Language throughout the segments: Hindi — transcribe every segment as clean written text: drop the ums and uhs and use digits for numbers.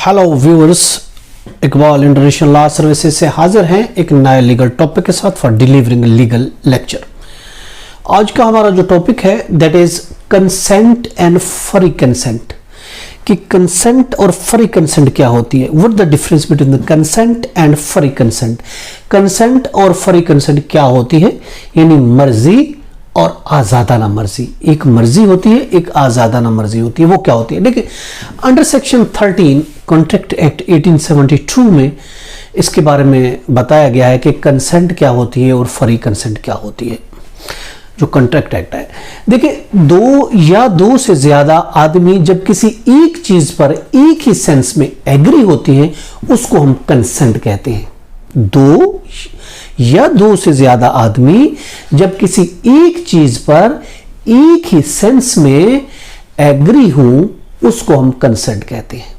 Hello viewers, Iqbal international law services से हाजिर हैं एक नए लीगल टॉपिक के साथ फॉर डिलीवरिंग लीगल लेक्चर। आज का हमारा जो टॉपिक है that is consent and free consent. कि कंसेंट और फ्री कंसेंट क्या होती है, what the difference between the consent and free consent. Consent और फ्री कंसेंट क्या होती है, यानी मर्जी और आजादाना मर्जी। एक मर्जी होती है, एक आजादाना मर्जी होती है। वो क्या होती है, देखिए अंडर सेक्शन 13 कॉन्ट्रैक्ट एक्ट 1872 में इसके बारे में बताया गया है कि कंसेंट क्या होती है और फ्री कंसेंट क्या होती है। जो कॉन्ट्रैक्ट एक्ट है, देखिए दो या दो से ज्यादा आदमी जब किसी एक चीज पर एक ही सेंस में एग्री होती हैं उसको हम कंसेंट कहते हैं। दो या दो से ज्यादा आदमी जब किसी एक चीज पर एक ही सेंस में एग्री हूं उसको हम कंसेंट कहते हैं।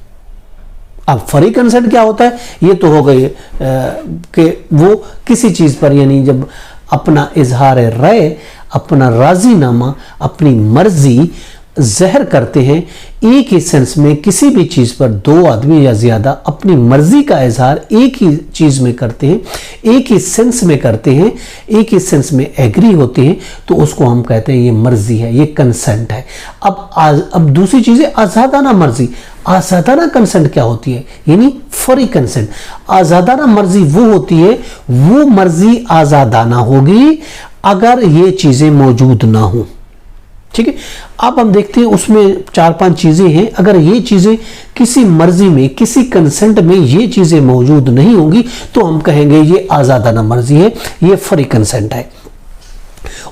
अब फ्री कंसेंट क्या होता है, ये तो हो गई कि वो किसी चीज पर यानी जब अपना इजहार राय, अपना राजीनामा, अपनी मर्जी ज़हर करते हैं एक ही सेंस में किसी भी चीज़ पर दो आदमी या ज़्यादा अपनी मर्जी का इजहार एक ही चीज़ में करते हैं, एक ही सेंस में करते हैं, एक ही सेंस में एग्री होते हैं, तो उसको हम कहते हैं ये मर्जी है, ये कंसेंट है। अब दूसरी चीज़ है आज़ादाना मर्जी। आज़ादाना कंसेंट क्या होती है, यानी फ्री कंसेंट। आज़ादाना मर्जी वो होती है, वो मर्जी आज़ादाना होगी अगर ये चीज़ें मौजूद ना हो। ठीक है, अब हम देखते हैं उसमें 4-5 चीजें हैं। अगर ये चीजें किसी मर्जी में, किसी कंसेंट में ये चीजें मौजूद नहीं होंगी तो हम कहेंगे ये आजादाना मर्जी है, ये फ्री कंसेंट है।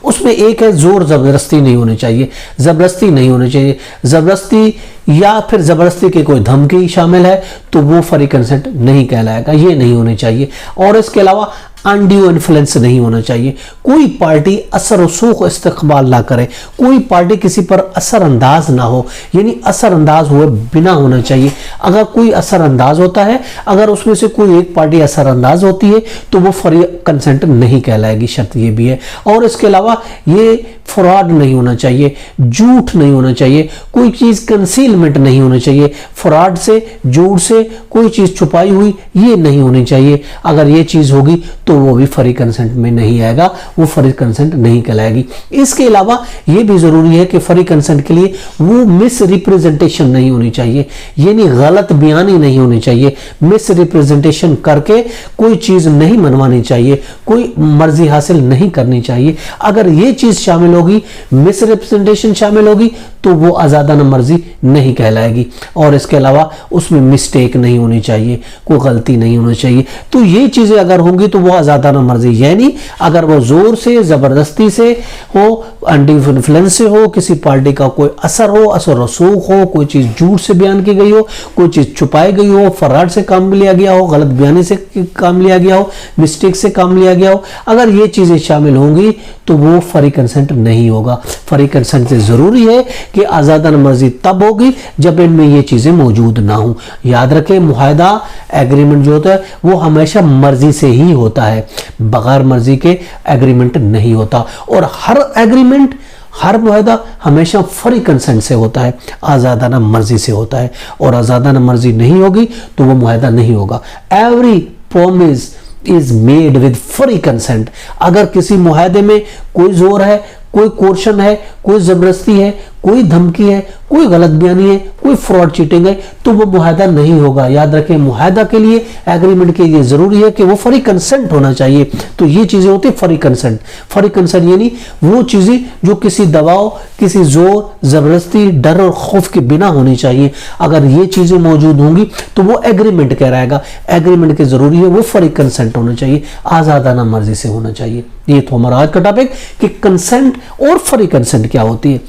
उसमें एक है जोर जबरदस्ती नहीं होनी चाहिए, जबरदस्ती नहीं होनी चाहिए। जबरदस्ती या फिर जबरदस्ती की कोई धमकी शामिल है तो वो फ्री कंसेंट नहीं कहलाएगा, ये नहीं होनी चाहिए। और इसके अलावा अनड्यू इन्फ्लुएंस नहीं होना चाहिए। कोई पार्टी असर रसूख इस्तकबाल ना करे, कोई पार्टी किसी पर असरअंदाज ना हो, यानी असरअंदाज हुए बिना होना चाहिए। अगर कोई असरअंदाज होता है, अगर उसमें से कोई एक पार्टी असरअंदाज होती है तो वो फ्री कंसेंट नहीं कहलाएगी, शर्त ये भी है। और इसके अलावा ये फ्रॉड नहीं होना चाहिए, झूठ नहीं होना चाहिए, कोई चीज़ कंसीलमेंट नहीं होना चाहिए। फ्रॉड से, झूठ से कोई चीज़ छुपाई हुई ये नहीं होनी चाहिए। अगर ये चीज़ होगी तो वो भी फ्री कंसेंट में नहीं आएगा, वो फ्री कंसेंट नहीं कहलाएगी। इसके अलावा ये भी जरूरी है कि फ्री कंसेंट के लिए वो मिस रिप्रेजेंटेशन नहीं होनी चाहिए, यानी गलत बयानी नहीं होनी चाहिए। मिस रिप्रेजेंटेशन करके कोई चीज नहीं मनवानी चाहिए, कोई मर्जी हासिल नहीं करनी चाहिए। अगर ये चीज शामिल होगी, मिस रिप्रेजेंटेशन शामिल होगी तो वो आजादाना मर्जी नहीं कहलाएगी। और इसके अलावा उसमें मिस्टेक नहीं होनी चाहिए, कोई गलती नहीं होनी चाहिए। तो ये चीजें अगर होंगी तो वो आजादाना मर्जी, यानी अगर वो जोर से, जबरदस्ती से हो, अनड्यू इन्फ्लुएंस से हो, किसी पार्टी का कोई असर हो, असर रसूख हो, कोई चीज झूठ से बयान की गई हो, कोई चीज छुपाई गई हो, फराड से काम लिया गया हो, गलत बयानी से काम लिया गया हो, मिस्टेक से काम लिया गया हो, अगर ये चीजें शामिल होंगी तो वो फ्री कंसेंट नहीं होगा। फ्री कंसेंट से जरूरी है कि आजादाना मर्जी तब होगी जब इनमें ये चीजें मौजूद ना हो। याद रखें, मुआहदा एग्रीमेंट जो होता है वो हमेशा मर्जी से ही होता है, बगैर मर्जी के एग्रीमेंट नहीं होता। और हर एग्रीमेंट, हर मुआहदा हमेशा फ्री कंसेंट से होता है, आजादाना मर्जी से होता है। और आजादाना मर्जी नहीं होगी तो वो मुआहदा नहीं होगा। Every promise is made with free consent. अगर किसी मुआहदे में कोई जोर है, कोई कोर्शन है, कोई जबरदस्ती है, कोई धमकी है, कोई गलत बयानी है, कोई फ्रॉड चीटिंग है तो वो मुआहदा नहीं होगा। याद रखें, मुआहदा के लिए, एग्रीमेंट के लिए जरूरी है कि वो फ्री कंसेंट होना चाहिए। तो ये चीजें होती है फ्री कंसेंट। फ्री कंसेंट यानी वो चीजें जो किसी दबाव, किसी जोर, जबरदस्ती, डर और खौफ के बिना होनी चाहिए। अगर ये चीजें मौजूद होंगी तो वो एग्रीमेंट कहलाएगा। एग्रीमेंट के जरूरी है वो फ्री कंसेंट होना चाहिए, आजादाना मर्जी से होना चाहिए। ये तो हमारा आज का टॉपिक कि कंसेंट और फ्री कंसेंट क्या होती है,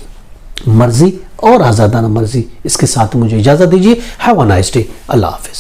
मर्जी और आजादाना मर्जी। इसके साथ मुझे इजाजत दीजिए। Have a nice day. Allah Hafiz.